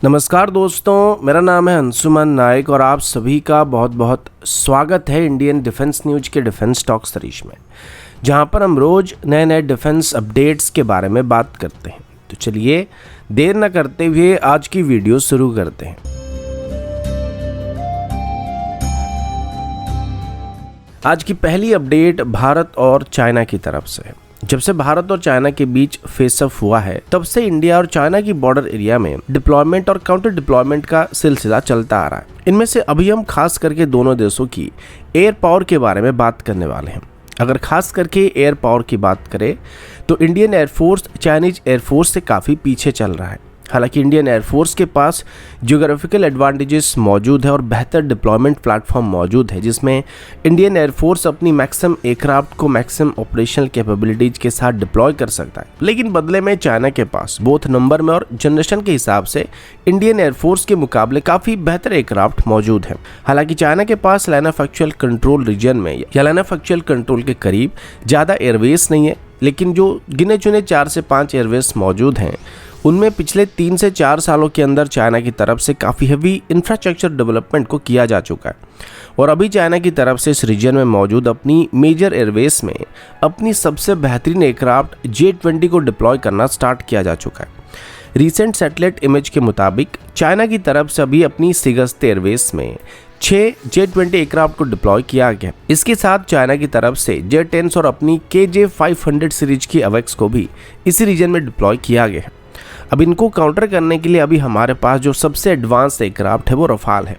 नमस्कार दोस्तों, मेरा नाम है अंशुमन नायक और आप सभी का बहुत बहुत स्वागत है इंडियन डिफेंस न्यूज के डिफेंस टॉक सीरीज में, जहां पर हम रोज नए नए डिफेंस अपडेट्स के बारे में बात करते हैं। तो चलिए देर न करते हुए आज की वीडियो शुरू करते हैं। आज की पहली अपडेट भारत और चाइना की तरफ से है। जब से भारत और चाइना के बीच फेस ऑफ हुआ है, तब से इंडिया और चाइना की बॉर्डर एरिया में डिप्लॉयमेंट और काउंटर डिप्लॉयमेंट का सिलसिला चलता आ रहा है। इनमें से अभी हम खास करके दोनों देशों की एयर पावर के बारे में बात करने वाले हैं। अगर खास करके एयर पावर की बात करें तो इंडियन एयरफोर्स चाइनीज एयरफोर्स से काफ़ी पीछे चल रहा है। हालांकि इंडियन एयरफोर्स के पास जियोग्राफिकल एडवांटेजेस मौजूद है और बेहतर डिप्लॉयमेंट प्लेटफॉर्म मौजूद है, जिसमें इंडियन एयरफोर्स अपनी मैक्सिमम एयरक्राफ्ट को मैक्सिमम ऑपरेशनल कैपेबिलिटीज के साथ डिप्लॉय कर सकता है। लेकिन बदले में चाइना के पास बोथ नंबर में और जनरेशन के हिसाब से इंडियन एयरफोर्स के मुकाबले काफ़ी बेहतर एयरक्राफ्ट मौजूद है। हालांकि चाइना के पास line of actual control region में या लाइन ऑफ एक्चुअल कंट्रोल के करीब ज़्यादा एयरवेज नहीं है, लेकिन जो गिने चुने 4 से 5 एयरवेज मौजूद हैं उनमें पिछले 3 से 4 सालों के अंदर चाइना की तरफ से काफ़ी हेवी इंफ्रास्ट्रक्चर डेवलपमेंट को किया जा चुका है और अभी चाइना की तरफ से इस रीजन में मौजूद अपनी मेजर एयरवेज में अपनी सबसे बेहतरीन एयरक्राफ्ट J-20 को डिप्लॉय करना स्टार्ट किया जा चुका है। रिसेंट सैटेलाइट इमेज के मुताबिक चाइना की तरफ से अभी अपनी सिगस्त एयरवेज में 6 J-20 एयरक्राफ्ट को डिप्लॉय किया गया। इसके साथ चाइना की तरफ से J-10 और अपनी KJ-500 सीरीज की अवेक्स को भी इसी रीजन में डिप्लॉय किया गया है। अब इनको काउंटर करने के लिए अभी हमारे पास जो सबसे एडवांस एयरक्राफ्ट है वो रफाल है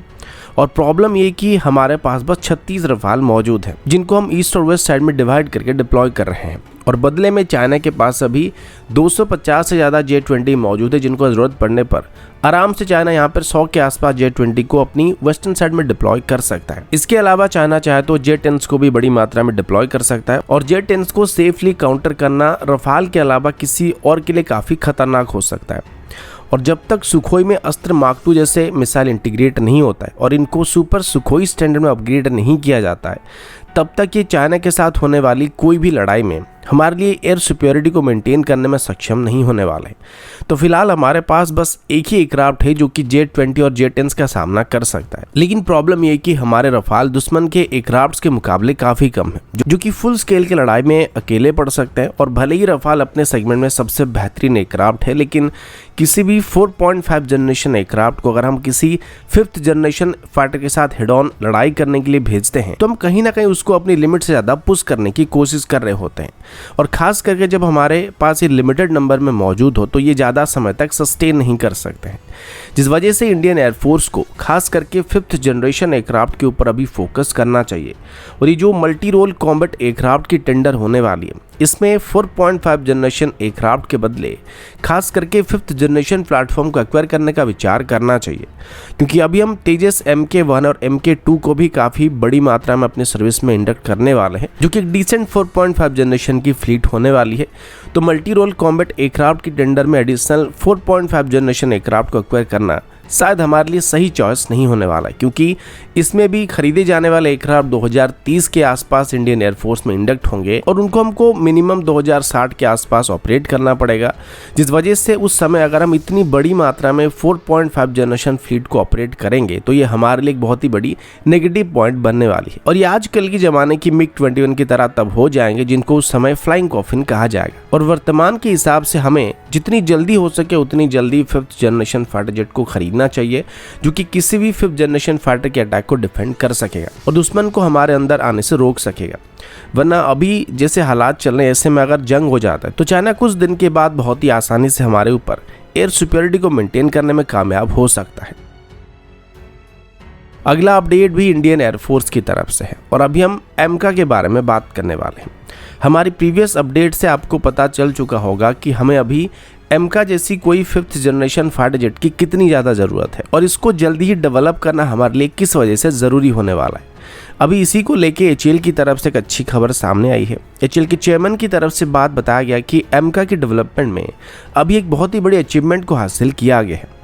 और प्रॉब्लम ये कि हमारे पास बस 36 रफाल मौजूद हैं, जिनको हम ईस्ट और वेस्ट साइड में डिवाइड करके डिप्लॉय कर रहे हैं और बदले में चाइना के पास अभी 250 से ज़्यादा J-20 मौजूद है, जिनको ज़रूरत पड़ने पर आराम से चाइना यहाँ पर 100 के आसपास J-20 को अपनी वेस्टर्न साइड में डिप्लॉय कर सकता है। इसके अलावा चाइना चाहे तो J-10 को भी बड़ी मात्रा में डिप्लॉय कर सकता है और J-10 को सेफली काउंटर करना रफाल के अलावा किसी और के लिए काफ़ी खतरनाक हो सकता है। और जब तक सुखोई में अस्त्र मार्क 2 जैसे मिसाइल इंटीग्रेट नहीं होता है और इनको सुपर सुखोई स्टैंडर्ड में अपग्रेड नहीं किया जाता है, तब तक ये चाइना के साथ होने वाली कोई भी लड़ाई में हमारे लिए एयर सुपेरियरिटी को मेंटेन करने में सक्षम नहीं होने वाले। तो फिलहाल हमारे पास बस एक ही एयरक्राफ्ट है जो कि J-20 और J-10 का सामना कर सकता है। लेकिन प्रॉब्लम ये है कि हमारे रफाल दुश्मन के एयरक्राफ्ट्स के मुकाबले काफ़ी कम है, जो कि फुल स्केल की लड़ाई में अकेले पड़ सकते हैं। और भले ही रफाल अपने सेगमेंट में सबसे बेहतरीन एयरक्राफ्ट है, लेकिन किसी भी 4.5 जनरेशन एयरक्राफ्ट को अगर हम किसी 5th जनरेशन फाइटर के साथ हेड ऑन लड़ाई करने के लिए भेजते हैं तो हम कहीं ना कहीं उसको अपनी लिमिट से ज़्यादा पुश करने की कोशिश कर रहे होते हैं। और ख़ास करके जब हमारे पास ये लिमिटेड नंबर में मौजूद हो तो ये ज़्यादा समय तक सस्टेन नहीं कर सकते हैं, जिस वजह से इंडियन एयरफोर्स को खास करके 5th जनरेशन एयरक्राफ्ट के ऊपर अभी फोकस करना चाहिए। और ये जो मल्टी रोल कॉम्बैट एयरक्राफ्ट की टेंडर होने वाली है, इसमें 4.5 जनरेशन एयरक्राफ्ट के बदले खास करके 5th जनरेशन प्लेटफॉर्म को एक्वायर करने का विचार करना चाहिए, क्योंकि अभी हम तेजस MK1 और MK2 को भी काफ़ी बड़ी मात्रा में अपने सर्विस में इंडक्ट करने वाले हैं, जो कि एक डिसेंट 4.5 जनरेशन की फ्लीट होने वाली है। तो मल्टी रोल कॉम्बैट एयरक्राफ्ट की टेंडर में एडिशनल 4.5 जनरेशन एयरक्राफ्ट को एक्वायर करना शायद हमारे लिए सही चॉइस नहीं होने वाला है, क्योंकि इसमें भी खरीदे जाने वाले एयरक्राफ्ट 2030 के आसपास इंडियन एयरफोर्स में इंडक्ट होंगे और उनको हमको मिनिमम 2060 के आसपास ऑपरेट करना पड़ेगा, जिस वजह से उस समय अगर हम इतनी बड़ी मात्रा में 4.5 जनरेशन फ्लीट को ऑपरेट करेंगे तो ये हमारे लिए एक बहुत ही बड़ी नेगेटिव पॉइंट बनने वाली है। और ये आजकल के ज़माने की MiG-21 की तरह तब हो जाएंगे जिनको उस समय फ्लाइंग कॉफिन कहा जाएगा। और वर्तमान के हिसाब से हमें जितनी जल्दी हो सके उतनी जल्दी 5th जनरेशन फाइटर जेट को खरीदना चाहिए, जो कि किसी भी 5th जनरेशन फाइटर के अटैक को डिफेंड कर सकेगा और दुश्मन को हमारे अंदर आने से रोक सकेगा। वरना अभी जैसे हालात चल रहे हैं, ऐसे में अगर जंग हो जाता है तो चाइना कुछ दिन के बाद बहुत ही आसानी से हमारे ऊपर एयर सुपेरियरिटी को मेंटेन करने में कामयाब हो सकता है। अगला अपडेट भी इंडियन एयरफोर्स की तरफ से है और अभी हम एमका के बारे में बात करने वाले हैं। हमारी प्रीवियस अपडेट से आपको पता चल चुका होगा कि हमें अभी एमका जैसी कोई 5th जनरेशन फाइटर जेट की कितनी ज़्यादा ज़रूरत है और इसको जल्दी ही डेवलप करना हमारे लिए किस वजह से ज़रूरी होने वाला है। अभी इसी को लेके HAL की तरफ से एक अच्छी खबर सामने आई है। HAL के चेयरमैन की तरफ से बात बताया गया कि एमका की डेवलपमेंट में अभी एक बहुत ही बड़ी अचीवमेंट को हासिल किया गया है।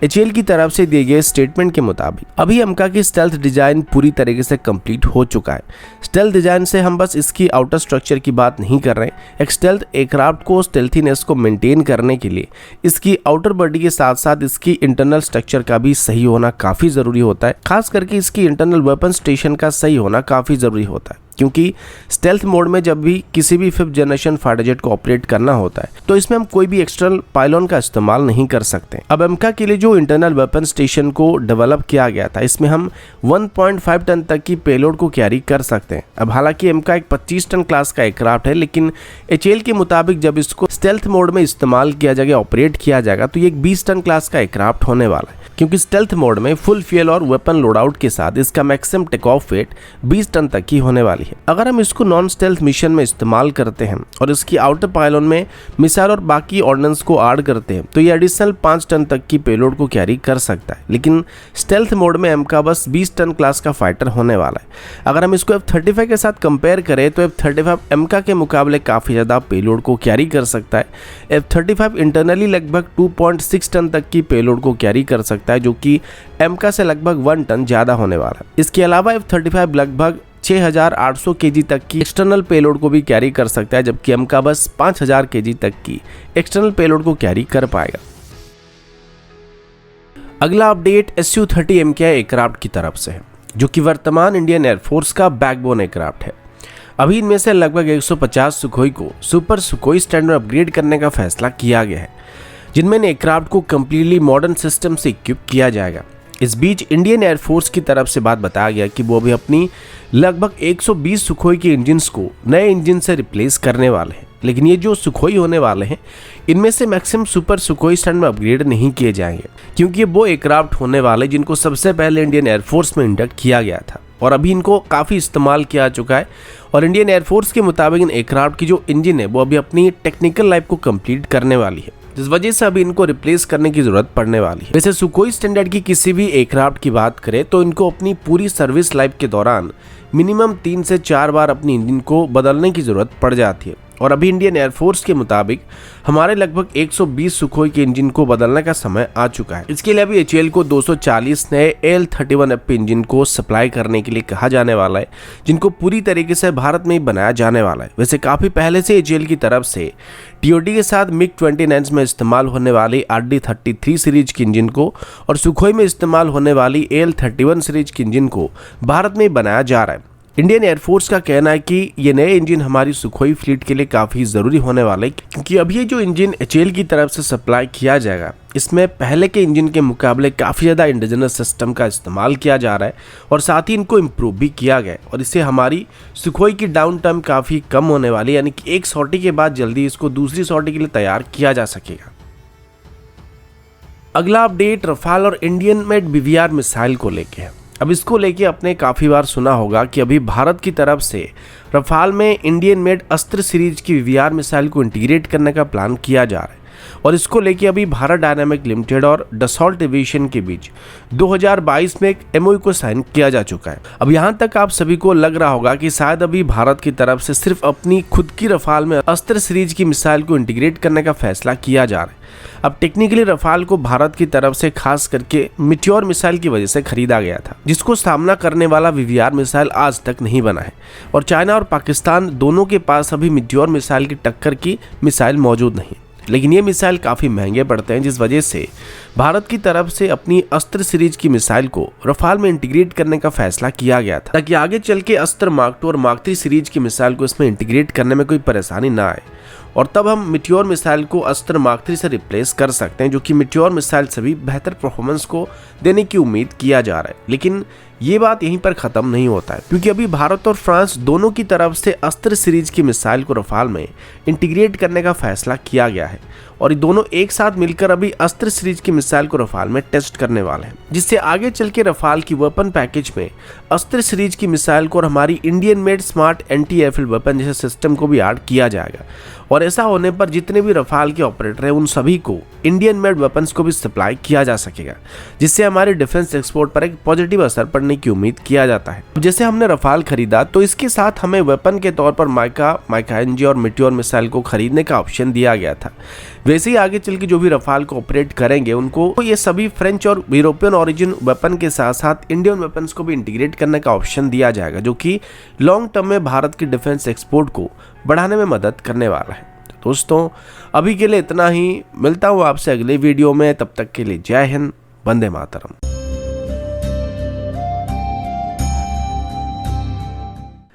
एचएएल की तरफ से दिए गए स्टेटमेंट के मुताबिक अभी एमका की स्टेल्थ डिजाइन पूरी तरीके से कंप्लीट हो चुका है। स्टेल्थ डिजाइन से हम बस इसकी आउटर स्ट्रक्चर की बात नहीं कर रहे हैं। एक स्टेल्थ एयरक्राफ्ट को स्टेल्थीनेस को मेंटेन करने के लिए इसकी आउटर बॉडी के साथ साथ इसकी इंटरनल स्ट्रक्चर का भी सही होना काफी जरूरी होता है। खास करके इसकी इंटरनल वेपन स्टेशन का सही होना काफी जरूरी होता है, क्योंकि स्टेल्थ मोड में जब भी किसी भी 5th जनरेशन फाइटर जेट को ऑपरेट करना होता है तो इसमें हम कोई भी एक्सटर्नल पायलॉन का इस्तेमाल नहीं कर सकते। अब एमका के लिए जो इंटरनल वेपन स्टेशन को डेवलप किया गया था, इसमें हम 1.5 टन तक की पेलोड को कैरी कर सकते हैं। अब हालांकि एमका एक 25 टन क्लास का एयरक्राफ्ट है, लेकिन एचएएल के मुताबिक जब इसको स्टेल्थ मोड में इस्तेमाल किया जाएगा, ऑपरेट किया जाएगा, तो ये एक 20 टन क्लास का एयरक्राफ्ट होने वाला है, क्योंकि स्टेल्थ मोड में फुल फ्यूल और वेपन लोडआउट के साथ इसका maximum take off weight 20 ton तक की होने वाली है। अगर हम इसको नॉन स्टेल्थ मिशन में इस्तेमाल करते हैं और इसकी आउटर पायलॉन में मिसाइल और बाकी ऑर्डिनेंस को ऐड करते हैं तो ये एडिशनल 5 टन तक की पेलोड को कैरी कर सकता है। लेकिन स्टेल्थ मोड में एमका बस 20 टन क्लास का फाइटर होने वाला है। अगर हम इसको F-35 के साथ कंपेयर करें तो F-35 एमका के मुकाबले काफी ज्यादा पेलोड को कैरी कर सकता है। F-35 इंटरनली लगभग 2.6 टन तक की पेलोड को कैरी कर सकता है, जो कि एमका से लगभग 1 टन ज्यादा होने वाला है। इसके अलावा F-35 लगभग 6800 केजी तक की एक्सटर्नल पेलोड को भी कैरी कर सकता है, जबकि एमका बस 5000 केजी तक की एक्सटर्नल पेलोड को कैरी कर पाएगा। अगला अपडेट Su-30 MKI एयरक्राफ्ट की तरफ से है, जो कि वर्तमान इंडियन एयरफोर्स का बैकबोन एयरक्राफ्ट है। अभी इनमें से लगभग 150 सुखोई को सुपर सुखोई स्टैंडर्ड में अपग्रेड करने का फैसला किया गया है, जिनमें एयरक्राफ्ट को कम्प्लीटली मॉडर्न सिस्टम से इक्विप किया जाएगा। इस बीच इंडियन एयरफोर्स की तरफ से बात बताया गया कि वो अभी अपनी लगभग 120 सुखोई के इंजन्स को नए इंजन से रिप्लेस करने वाले हैं। लेकिन ये जो सुखोई होने वाले हैं, इनमें से मैक्सिमम सुपर सुखोई स्टैंड में अपग्रेड नहीं किए जाएंगे, क्योंकि ये वो एयरक्राफ्ट होने वाले जिनको सबसे पहले इंडियन एयरफोर्स में इंडक्ट किया गया था और अभी इनको काफ़ी इस्तेमाल किया चुका है। और इंडियन एयरफोर्स के मुताबिक इन एयरक्राफ्ट की जो इंजन है वो अभी अपनी टेक्निकल लाइफ को कंप्लीट करने वाली है, जिस वजह से अभी इनको रिप्लेस करने की जरूरत पड़ने वाली है। वैसे सुखोई स्टैंडर्ड की किसी भी एयरक्राफ्ट की बात करें तो इनको अपनी पूरी सर्विस लाइफ के दौरान मिनिमम 3 से 4 बार अपनी इंजन को बदलने की जरूरत पड़ जाती है। और अभी इंडियन एयरफोर्स के मुताबिक हमारे लगभग 120 सुखोई के इंजन को बदलने का समय आ चुका है। इसके लिए अभी एचएएल को 240 नए AL-31FP इंजन को सप्लाई करने के लिए कहा जाने वाला है, जिनको पूरी तरीके से भारत में ही बनाया जाने वाला है। वैसे काफी पहले से एचएएल की तरफ से टीओडी के साथ MiG-29 में इस्तेमाल होने वाली RD-33 सीरीज की इंजन को और सुखोई में इस्तेमाल होने वाली AL-31 सीरीज की इंजन को भारत में ही बनाया जा रहा है। इंडियन एयरफोर्स का कहना है कि ये नए इंजन हमारी सुखोई फ्लीट के लिए काफ़ी ज़रूरी होने वाले, क्योंकि अब ये जो इंजन एचएएल की तरफ से सप्लाई किया जाएगा, इसमें पहले के इंजन के मुकाबले काफ़ी ज़्यादा इंडिजिनस सिस्टम का इस्तेमाल किया जा रहा है और साथ ही इनको इम्प्रूव भी किया गया और इससे हमारी सुखोई की डाउन टाइम काफ़ी कम होने वाली है, यानी कि एक सॉर्टी के बाद जल्दी इसको दूसरी सॉर्टी के लिए तैयार किया जा सकेगा। अगला अपडेट रफाल और इंडियन मेड BVR मिसाइल को लेके है। अब इसको लेके आपने काफ़ी बार सुना होगा कि अभी भारत की तरफ से रफाल में इंडियन मेड अस्त्र सीरीज की BVR मिसाइल को इंटीग्रेट करने का प्लान किया जा रहा है और इसको लेके अभी भारत डायनामिक लिमिटेड और डसॉल्ट एविएशन के बीच 2022 में एक MOU को साइन किया जा चुका है। अब यहाँ तक आप सभी को लग रहा होगा कि शायद अभी भारत की तरफ से सिर्फ अपनी खुद की रफाल में अस्त्र सीरीज की मिसाइल को इंटीग्रेट करने का फैसला किया जा रहा है। अब टेक्निकली रफाल को भारत की तरफ से खास करके मिट्योर मिसाइल की वजह से खरीदा गया था, जिसको सामना करने वाला BVR मिसाइल आज तक नहीं बना है और चाइना और पाकिस्तान दोनों के पास अभी मिट्योर मिसाइल की टक्कर की मिसाइल मौजूद नहीं। लेकिन ये मिसाइल काफ़ी महंगे पड़ते हैं, जिस वजह से भारत की तरफ से अपनी अस्त्र सीरीज की मिसाइल को रफाल में इंटीग्रेट करने का फैसला किया गया था, ताकि आगे चल के अस्त्र मार्क 2 और मार्क 3 सीरीज की मिसाइल को इसमें इंटीग्रेट करने में कोई परेशानी ना आए और तब हम मिट्योर मिसाइल को अस्त्र मार्क 3 से रिप्लेस कर सकते हैं, जो कि मिट्योर मिसाइल से भी बेहतर परफॉर्मेंस को देने की उम्मीद किया जा रहा है। लेकिन ये बात यहीं पर ख़त्म नहीं होता है, क्योंकि अभी भारत और फ्रांस दोनों की तरफ से अस्त्र सीरीज की मिसाइल को रफाल में इंटीग्रेट करने का फैसला किया गया है और ये दोनों एक साथ मिलकर अभी अस्त्र सीरीज की मिसाइल को रफाल में टेस्ट करने वाले हैं, जिससे आगे चल के रफाल की वेपन पैकेज में अस्त्र सीरीज की मिसाइल को और हमारी Indian made smart anti airfield weapon जैसे सिस्टम को भी ऐड किया जाएगा और ऐसा होने पर जितने भी रफाल के ऑपरेटर हैं उन सभी को इंडियन मेड वेपन्स को भी सप्लाई किया जा सकेगा, जिससे हमारे डिफेंस एक्सपोर्ट पर एक पॉजिटिव असर पड़ने की उम्मीद किया जाता है। जैसे हमने रफाल खरीदा तो इसके साथ हमें वेपन के तौर पर माइका एनजी और मिट्योर मिसाइल को खरीदने का ऑप्शन दिया गया था। वैसे ही आगे चल के जो भी रफाल को ऑपरेट करेंगे उनको ये सभी फ्रेंच और यूरोपियन ओरिजिन वेपन के साथ साथ इंडियन वेपन्स को भी इंटीग्रेट करने का ऑप्शन दिया जाएगा, जो कि लॉन्ग टर्म में भारत की डिफेंस एक्सपोर्ट को बढ़ाने में मदद करने वाला है। तो दोस्तों अभी के लिए इतना ही, मिलता हूँ आपसे अगले वीडियो में, तब तक के लिए जय हिंद, वंदे मातरम।